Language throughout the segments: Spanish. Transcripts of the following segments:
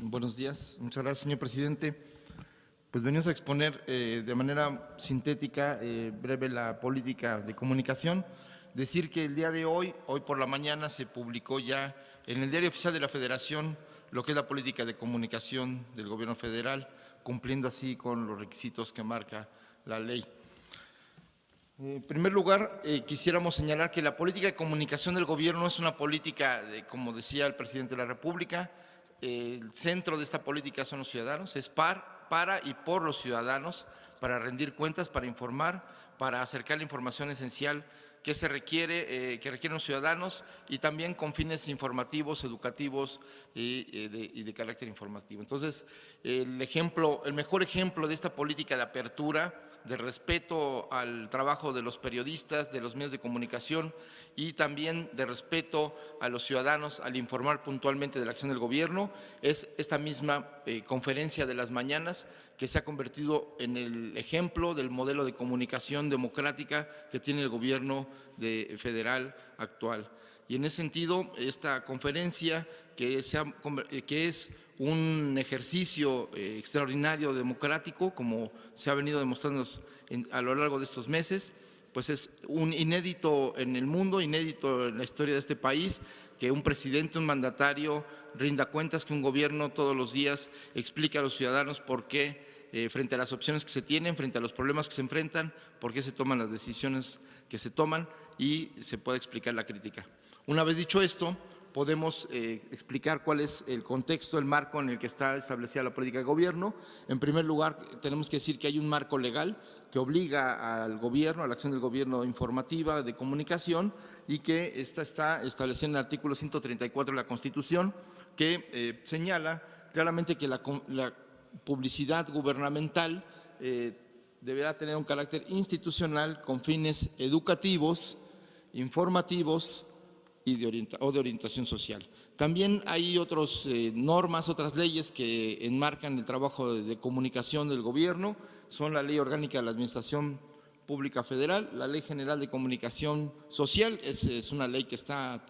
Buenos días. Muchas gracias, señor presidente. Pues venimos a exponer de manera sintética, breve, la política de comunicación. Decir que el día de hoy por la mañana, se publicó ya en el Diario Oficial de la Federación lo que es la política de comunicación del Gobierno federal, cumpliendo así con los requisitos que marca la ley. En primer lugar, quisiéramos señalar que la política de comunicación del gobierno es una política, como decía el presidente de la República, el centro de esta política son los ciudadanos, es para y por los ciudadanos, para rendir cuentas, para informar, para acercar la información esencial que se requiere, que requieren los ciudadanos, y también con fines informativos, educativos y de carácter informativo. Entonces, el mejor ejemplo de esta política de apertura, de respeto al trabajo de los periodistas, de los medios de comunicación, y también de respeto a los ciudadanos al informar puntualmente de la acción del gobierno, es esta misma conferencia de las mañanas, que se ha convertido en el ejemplo del modelo de comunicación democrática que tiene el gobierno federal actual. Y en ese sentido, esta conferencia, que es un ejercicio extraordinario democrático, como se ha venido demostrando a lo largo de estos meses, pues es un inédito en el mundo, inédito en la historia de este país, que un presidente, un mandatario rinda cuentas, que un gobierno todos los días explique a los ciudadanos por qué, frente a las opciones que se tienen, frente a los problemas que se enfrentan, por qué se toman las decisiones que se toman, y se puede explicar la crítica. Una vez dicho esto, podemos explicar cuál es el contexto, el marco en el que está establecida la política de gobierno. En primer lugar, tenemos que decir que hay un marco legal que obliga al gobierno, a la acción del gobierno informativa, de comunicación, y que esta está establecida en el artículo 134 de la Constitución, que señala claramente que la publicidad gubernamental deberá tener un carácter institucional con fines educativos, informativos o de orientación social. También hay otras normas, otras leyes que enmarcan el trabajo de comunicación del gobierno. Son la Ley Orgánica de la Administración Pública Federal, la Ley General de Comunicación Social, es una ley que está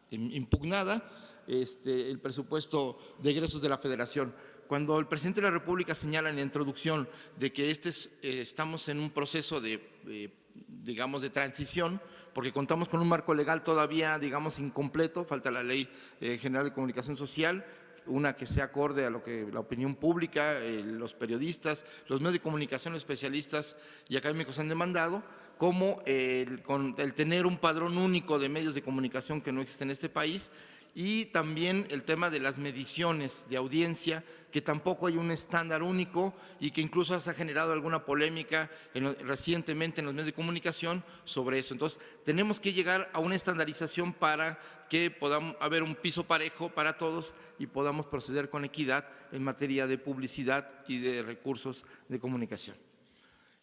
impugnada, el presupuesto de egresos de la Federación. Cuando el presidente de la República señala en la introducción de que estamos en un proceso digamos, de transición, porque contamos con un marco legal todavía, digamos, incompleto, falta la Ley General de Comunicación Social, una que sea acorde a lo que la opinión pública, los periodistas, los medios de comunicación, especialistas y académicos han demandado, como el tener un padrón único de medios de comunicación que no existe en este país, y también el tema de las mediciones de audiencia, que tampoco hay un estándar único y que incluso se ha generado alguna polémica recientemente en los medios de comunicación sobre eso. Entonces, tenemos que llegar a una estandarización para que podamos haber un piso parejo para todos y podamos proceder con equidad en materia de publicidad y de recursos de comunicación.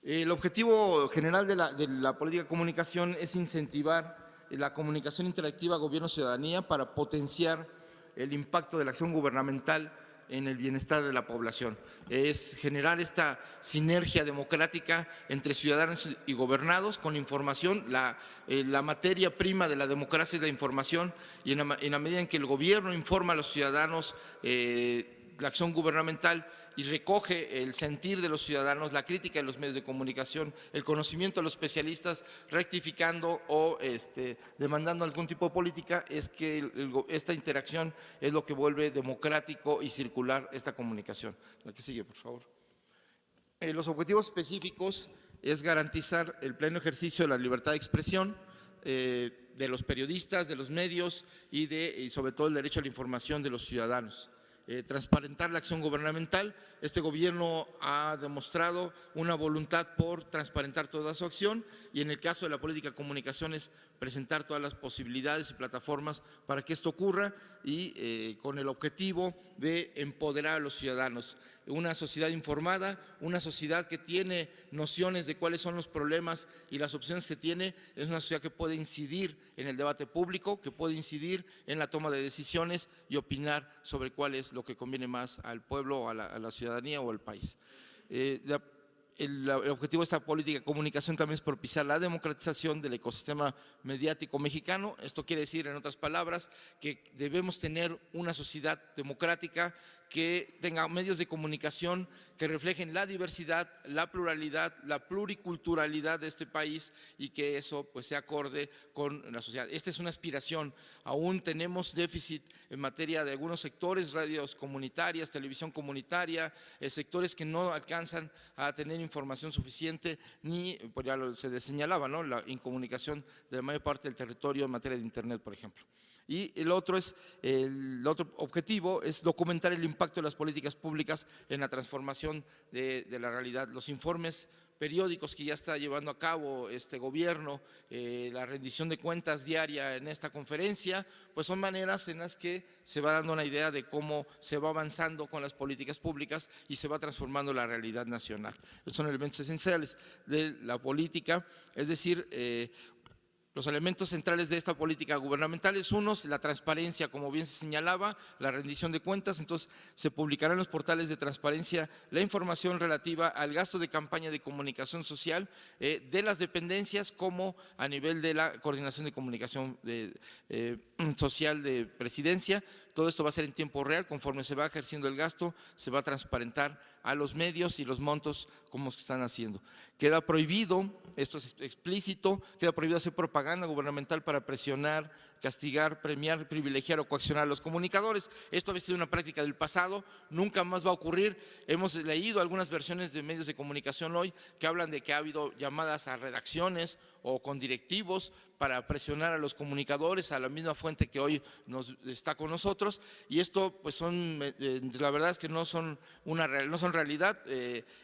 El objetivo general de la política de comunicación es incentivar la comunicación interactiva gobierno-ciudadanía para potenciar el impacto de la acción gubernamental en el bienestar de la población. Es generar esta sinergia democrática entre ciudadanos y gobernados con información. La materia prima de la democracia es la información, y en la medida en que el gobierno informa a los ciudadanos la acción gubernamental y recoge el sentir de los ciudadanos, la crítica de los medios de comunicación, el conocimiento de los especialistas, rectificando o demandando algún tipo de política, es que esta interacción es lo que vuelve democrático y circular esta comunicación. La que sigue, por favor. Los objetivos específicos es garantizar el pleno ejercicio de la libertad de expresión de los periodistas, de los medios y sobre todo el derecho a la información de los ciudadanos. Transparentar la acción gubernamental. Este gobierno ha demostrado una voluntad por transparentar toda su acción, y en el caso de la política de comunicaciones, presentar todas las posibilidades y plataformas para que esto ocurra, y con el objetivo de empoderar a los ciudadanos. Una sociedad informada, una sociedad que tiene nociones de cuáles son los problemas y las opciones que tiene, es una sociedad que puede incidir en el debate público, que puede incidir en la toma de decisiones y opinar sobre cuál es lo que conviene más al pueblo, o a la ciudadanía o al país. El objetivo de esta política de comunicación también es propiciar la democratización del ecosistema mediático mexicano. Esto quiere decir, en otras palabras, que debemos tener una sociedad democrática que tenga medios de comunicación que reflejen la diversidad, la pluralidad, la pluriculturalidad de este país y que eso pues sea acorde con la sociedad. Esta es una aspiración. Aún tenemos déficit en materia de algunos sectores, radios comunitarias, televisión comunitaria, sectores que no alcanzan a tener información suficiente ni, pues ya se señalaba, ¿no?, la incomunicación de la mayor parte del territorio en materia de internet, por ejemplo. Y el otro objetivo es documentar el impacto de las políticas públicas en la transformación de la realidad. Los informes periódicos que ya está llevando a cabo este gobierno, la rendición de cuentas diaria en esta conferencia, pues son maneras en las que se va dando una idea de cómo se va avanzando con las políticas públicas y se va transformando la realidad nacional. Estos son elementos esenciales de la política, es decir, los elementos centrales de esta política gubernamental es uno, la transparencia, como bien se señalaba, la rendición de cuentas. Entonces se publicará en los portales de transparencia la información relativa al gasto de campaña de comunicación social de las dependencias como a nivel de la coordinación de comunicación social de presidencia. Todo esto va a ser en tiempo real, conforme se va ejerciendo el gasto, se va a transparentar a los medios y los montos como se están haciendo. Queda prohibido, esto es explícito, queda prohibido hacer propaganda gubernamental para presionar, castigar, premiar, privilegiar o coaccionar a los comunicadores. Esto ha sido una práctica del pasado, nunca más va a ocurrir. Hemos leído algunas versiones de medios de comunicación hoy que hablan de que ha habido llamadas a redacciones o con directivos para presionar a los comunicadores, a la misma fuente que hoy está con nosotros, y esto pues la verdad es que no son realidad.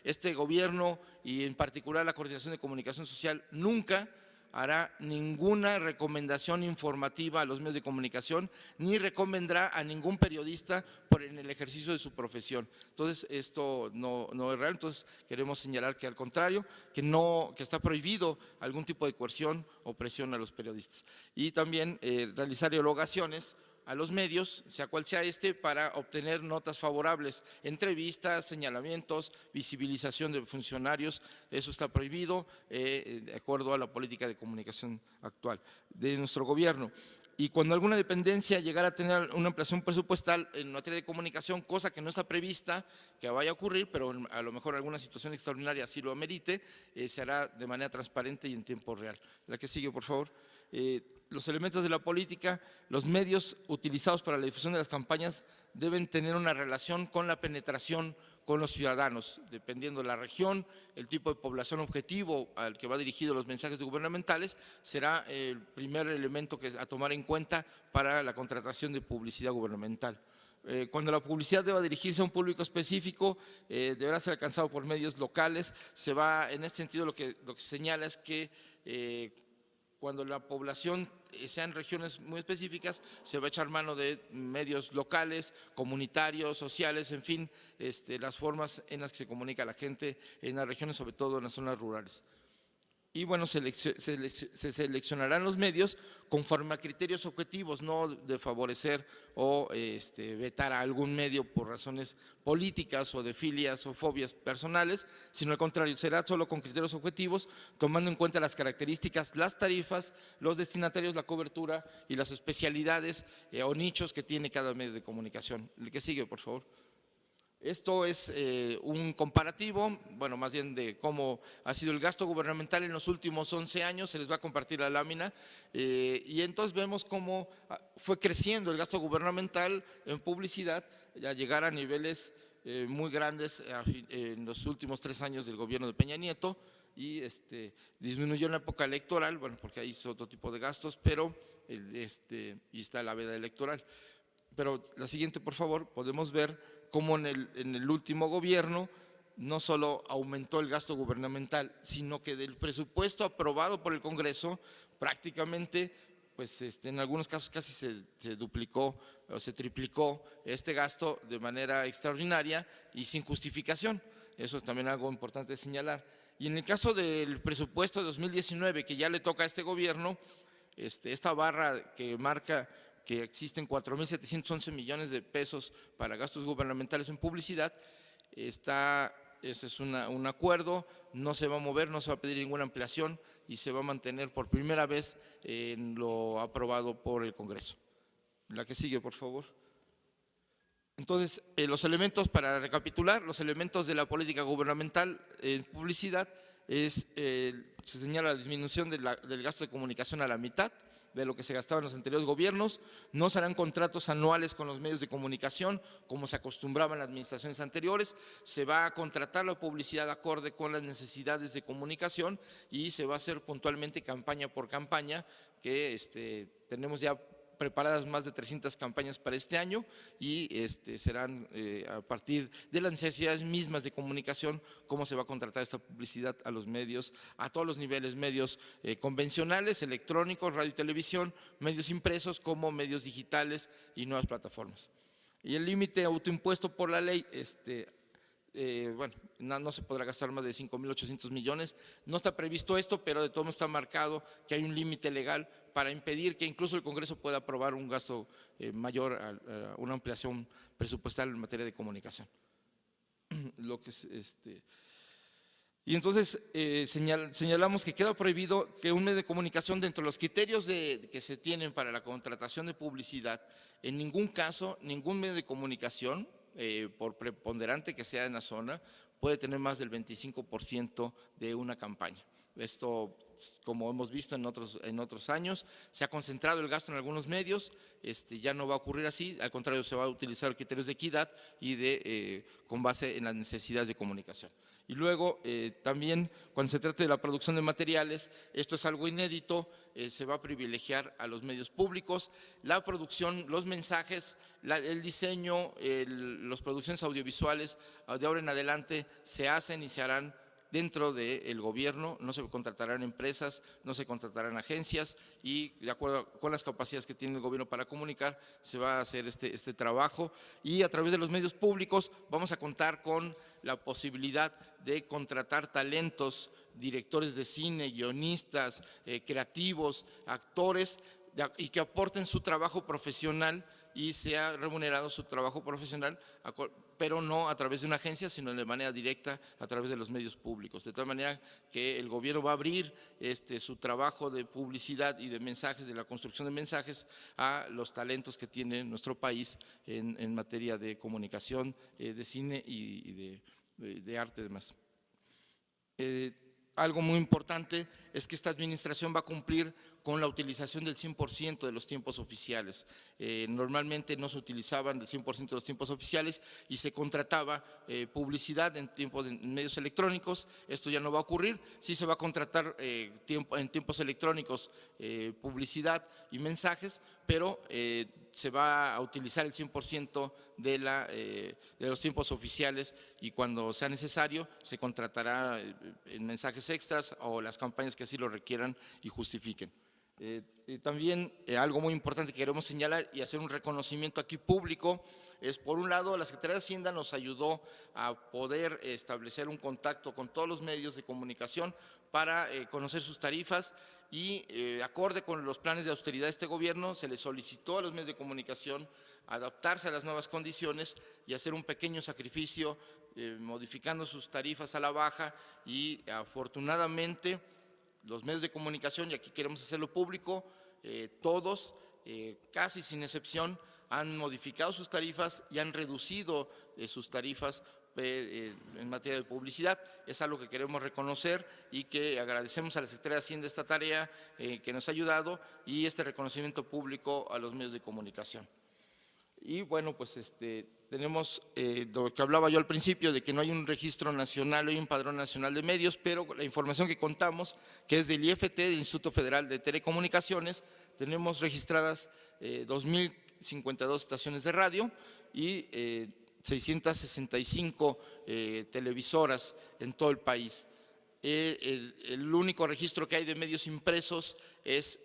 Este gobierno y en particular la Coordinación de Comunicación Social nunca hará ninguna recomendación informativa a los medios de comunicación, ni recomendará a ningún periodista en el ejercicio de su profesión. Entonces, esto no es real. Entonces, queremos señalar que al contrario, que está prohibido algún tipo de coerción o presión a los periodistas. Y también realizar erogaciones a los medios, sea cual sea para obtener notas favorables, entrevistas, señalamientos, visibilización de funcionarios. Eso está prohibido de acuerdo a la política de comunicación actual de nuestro gobierno. Y cuando alguna dependencia llegara a tener una ampliación presupuestal en materia de comunicación, cosa que no está prevista que vaya a ocurrir, pero a lo mejor alguna situación extraordinaria así lo amerite, se hará de manera transparente y en tiempo real. La que sigue, por favor. Los elementos de la política, los medios utilizados para la difusión de las campañas deben tener una relación con la penetración con los ciudadanos, dependiendo de la región, el tipo de población objetivo al que va dirigido los mensajes gubernamentales, será el primer elemento a tomar en cuenta para la contratación de publicidad gubernamental. Cuando la publicidad deba dirigirse a un público específico, deberá ser alcanzado por medios locales. En este sentido, lo que se señala es que cuando la población sea en regiones muy específicas, se va a echar mano de medios locales, comunitarios, sociales, en fin, las formas en las que se comunica a la gente en las regiones, sobre todo en las zonas rurales. Y bueno, se seleccionarán los medios conforme a criterios objetivos, no de favorecer o vetar a algún medio por razones políticas o de filias o fobias personales, sino al contrario, será solo con criterios objetivos, tomando en cuenta las características, las tarifas, los destinatarios, la cobertura y las especialidades o nichos que tiene cada medio de comunicación. El que sigue, por favor. Esto es un comparativo, bueno, más bien de cómo ha sido el gasto gubernamental en los últimos 11 años, se les va a compartir la lámina, y entonces vemos cómo fue creciendo el gasto gubernamental en publicidad, a llegar a niveles muy grandes en los últimos 3 años del gobierno de Peña Nieto, y disminuyó en la época electoral, bueno, porque ahí hizo otro tipo de gastos, pero y está la veda electoral. Pero la siguiente, por favor, podemos ver cómo en el último gobierno no solo aumentó el gasto gubernamental, sino que del presupuesto aprobado por el Congreso prácticamente, pues en algunos casos casi se duplicó o se triplicó este gasto de manera extraordinaria y sin justificación. Eso es también algo importante de señalar. Y en el caso del presupuesto de 2019, que ya le toca a este gobierno, esta barra que marca que existen 4.711 millones de pesos para gastos gubernamentales en publicidad, ese es un acuerdo, no se va a mover, no se va a pedir ninguna ampliación y se va a mantener por primera vez en lo aprobado por el Congreso. La que sigue, por favor. Entonces, los elementos, para recapitular, los elementos de la política gubernamental en publicidad se señala la disminución del gasto de comunicación a la mitad de lo que se gastaba en los anteriores gobiernos. No se harán contratos anuales con los medios de comunicación como se acostumbraba en las administraciones anteriores. Se va a contratar la publicidad acorde con las necesidades de comunicación y se va a hacer puntualmente campaña por campaña, que tenemos ya preparadas más de 300 campañas para este año y serán a partir de las necesidades mismas de comunicación cómo se va a contratar esta publicidad a los medios, a todos los niveles, medios convencionales, electrónicos, radio y televisión, medios impresos como medios digitales y nuevas plataformas. Y el límite autoimpuesto por la ley, bueno, no se podrá gastar más de 5.800 millones. No está previsto esto, pero de todo modo está marcado que hay un límite legal para impedir que incluso el Congreso pueda aprobar un gasto mayor a una ampliación presupuestal en materia de comunicación. Y entonces señalamos que queda prohibido que un medio de comunicación, dentro de los criterios que se tienen para la contratación de publicidad, en ningún caso, ningún medio de comunicación, por preponderante que sea en la zona, puede tener más del 25% de una campaña. Esto, como hemos visto en otros años, se ha concentrado el gasto en algunos medios, ya no va a ocurrir así, al contrario, se va a utilizar criterios de equidad y con base en las necesidades de comunicación. Y luego también cuando se trata de la producción de materiales, esto es algo inédito, se va a privilegiar a los medios públicos, la producción, los mensajes, el diseño, las producciones audiovisuales de ahora en adelante se hacen y se harán dentro del gobierno, no se contratarán empresas, no se contratarán agencias y de acuerdo con las capacidades que tiene el gobierno para comunicar, se va a hacer este trabajo y a través de los medios públicos vamos a contar con la posibilidad de contratar talentos, directores de cine, guionistas, creativos, actores y que aporten su trabajo profesional y sea remunerado su trabajo profesional, pero no a través de una agencia, sino de manera directa a través de los medios públicos. De tal manera que el gobierno va a abrir su trabajo de publicidad y de mensajes, de la construcción de mensajes, a los talentos que tiene nuestro país en materia de comunicación, de cine y de arte y demás. Algo muy importante es que esta administración va a cumplir con la utilización del 100% de los tiempos oficiales. Normalmente no se utilizaban el 100% de los tiempos oficiales y se contrataba publicidad en medios electrónicos. Esto ya no va a ocurrir. Sí se va a contratar en tiempos electrónicos publicidad y mensajes, pero se va a utilizar el 100% de los tiempos oficiales y cuando sea necesario se contratará en mensajes extras o las campañas que así lo requieran y justifiquen. También algo muy importante que queremos señalar y hacer un reconocimiento aquí público es, por un lado, la Secretaría de Hacienda nos ayudó a poder establecer un contacto con todos los medios de comunicación para conocer sus tarifas y acorde con los planes de austeridad de este gobierno se les solicitó a los medios de comunicación adaptarse a las nuevas condiciones y hacer un pequeño sacrificio modificando sus tarifas a la baja y afortunadamente los medios de comunicación, y aquí queremos hacerlo público, todos, casi sin excepción, han modificado sus tarifas y han reducido sus tarifas en materia de publicidad. Es algo que queremos reconocer y que agradecemos a la Secretaría de Hacienda esta tarea que nos ha ayudado y este reconocimiento público a los medios de comunicación. Y bueno, pues tenemos lo que hablaba yo al principio de que no hay un registro nacional, no hay un padrón nacional de medios, pero la información que contamos, que es del IFT, del Instituto Federal de Telecomunicaciones, tenemos registradas 2.052 estaciones de radio y 665 televisoras en todo el país. El único registro que hay de medios impresos es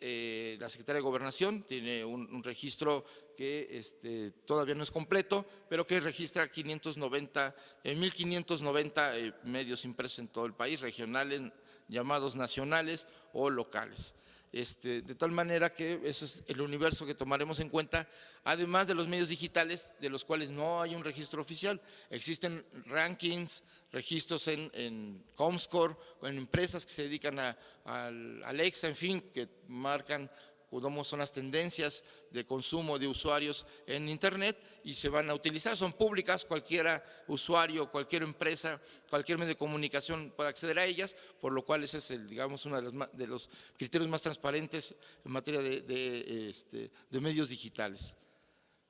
la Secretaría de Gobernación, tiene un registro que todavía no es completo, pero que registra 1.590 medios impresos en todo el país, regionales, llamados nacionales o locales. De tal manera que ese es el universo que tomaremos en cuenta, además de los medios digitales de los cuales no hay un registro oficial. Existen rankings, registros en Comscore, en empresas que se dedican al Alexa, en fin, que marcan cómo son las tendencias de consumo de usuarios en Internet y se van a utilizar, son públicas, cualquier usuario, cualquier empresa, cualquier medio de comunicación puede acceder a ellas, por lo cual ese es, digamos, uno de los criterios más transparentes en materia de medios digitales.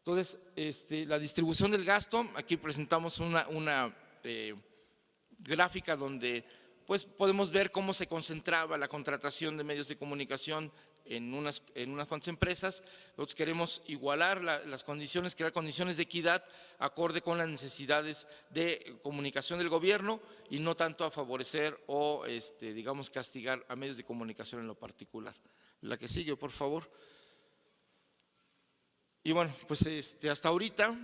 Entonces, la distribución del gasto, aquí presentamos una gráfica donde pues podemos ver cómo se concentraba la contratación de medios de comunicación en unas cuantas empresas. Nosotros queremos igualar las condiciones, crear condiciones de equidad acorde con las necesidades de comunicación del gobierno y no tanto a favorecer o, digamos, castigar a medios de comunicación en lo particular. La que sigue, por favor. Y bueno, pues hasta ahorita,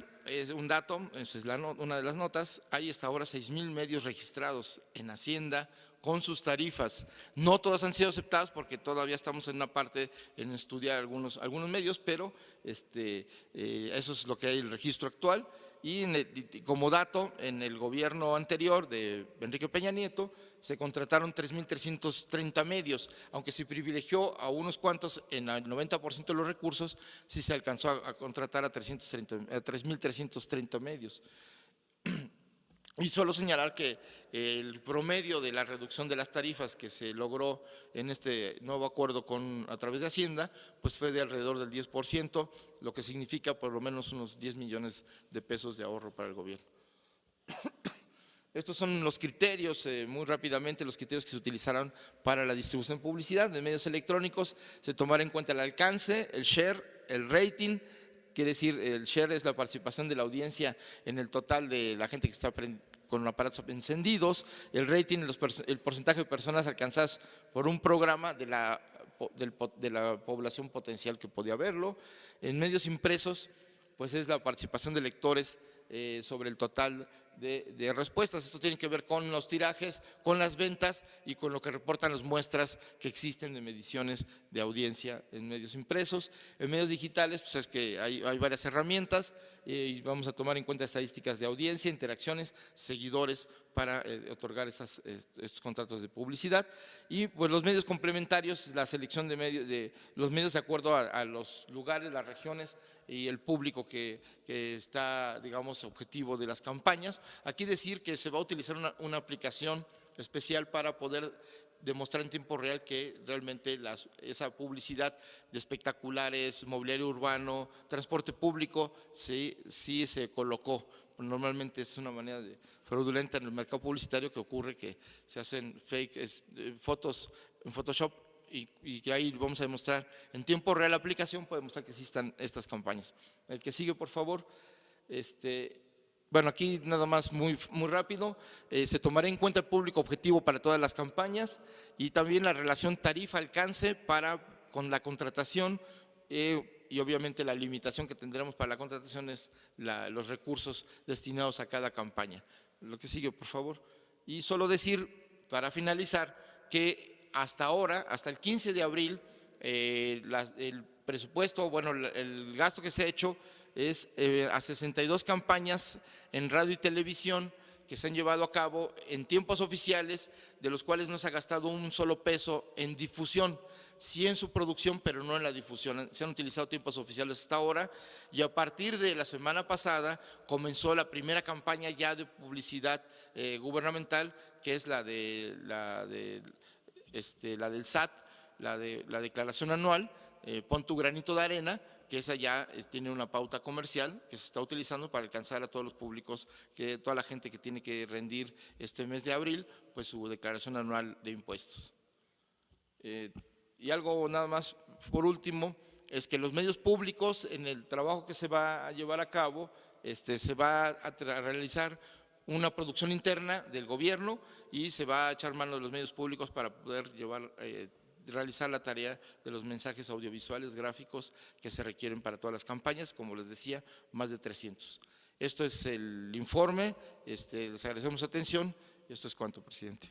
un dato, esa es una de las notas, hay hasta ahora 6,000 medios registrados en Hacienda con sus tarifas. No todas han sido aceptadas porque todavía estamos en una parte en estudiar algunos medios, pero eso es lo que hay en el registro actual. Y como dato, en el gobierno anterior de Enrique Peña Nieto se contrataron 3,330 medios, aunque se privilegió a unos cuantos en el 90% de los recursos, sí se alcanzó a contratar a 3,330 medios. Y solo señalar que el promedio de la reducción de las tarifas que se logró en este nuevo acuerdo a través de Hacienda, pues fue de alrededor del 10%, lo que significa por lo menos unos 10 millones de pesos de ahorro para el gobierno. Estos son los criterios, muy rápidamente, los criterios que se utilizaron para la distribución de publicidad de medios electrónicos. Se tomará en cuenta el alcance, el share, el rating. Quiere decir, el share es la participación de la audiencia en el total de la gente que está con aparatos encendidos, el rating, el porcentaje de personas alcanzadas por un programa de la población potencial que podía verlo. En medios impresos, pues es la participación de lectores sobre el total de respuestas. Esto tiene que ver con los tirajes, con las ventas y con lo que reportan las muestras que existen de mediciones de audiencia en medios impresos. En medios digitales, pues es que hay varias herramientas y vamos a tomar en cuenta estadísticas de audiencia, interacciones, seguidores para otorgar estos contratos de publicidad. Y pues los medios complementarios, la selección de los medios de acuerdo a los lugares, las regiones y el público que está, digamos, objetivo de las campañas. Aquí decir que se va a utilizar una aplicación especial para poder demostrar en tiempo real que realmente esa publicidad de espectaculares, mobiliario urbano, transporte público, sí se colocó. Normalmente es una manera fraudulenta en el mercado publicitario que ocurre que se hacen fake fotos en Photoshop y que ahí vamos a demostrar en tiempo real la aplicación, puede demostrar que existan estas campañas. El que sigue, por favor. Bueno, aquí nada más muy rápido, se tomará en cuenta el público objetivo para todas las campañas y también la relación tarifa-alcance con la contratación y obviamente la limitación que tendremos para la contratación es los recursos destinados a cada campaña. Lo que sigue, por favor. Y solo decir, para finalizar, que hasta ahora, hasta el 15 de abril, el presupuesto, bueno, el gasto que se ha hecho es a 62 campañas en radio y televisión que se han llevado a cabo en tiempos oficiales, de los cuales no se ha gastado un solo peso en difusión, sí en su producción, pero no en la difusión. Se han utilizado tiempos oficiales hasta ahora y a partir de la semana pasada comenzó la primera campaña ya de publicidad gubernamental, que es la del SAT, la declaración anual, pon tu granito de arena, que esa ya tiene una pauta comercial que se está utilizando para alcanzar a todos los públicos, toda la gente que tiene que rendir este mes de abril, pues su declaración anual de impuestos. Y algo nada más por último, es que los medios públicos en el trabajo que se va a llevar a cabo, se va a realizar una producción interna del gobierno y se va a echar mano de los medios públicos para poder realizar la tarea de los mensajes audiovisuales, gráficos que se requieren para todas las campañas, como les decía, más de 300. Esto es el informe, les agradecemos su atención y esto es cuanto, presidente.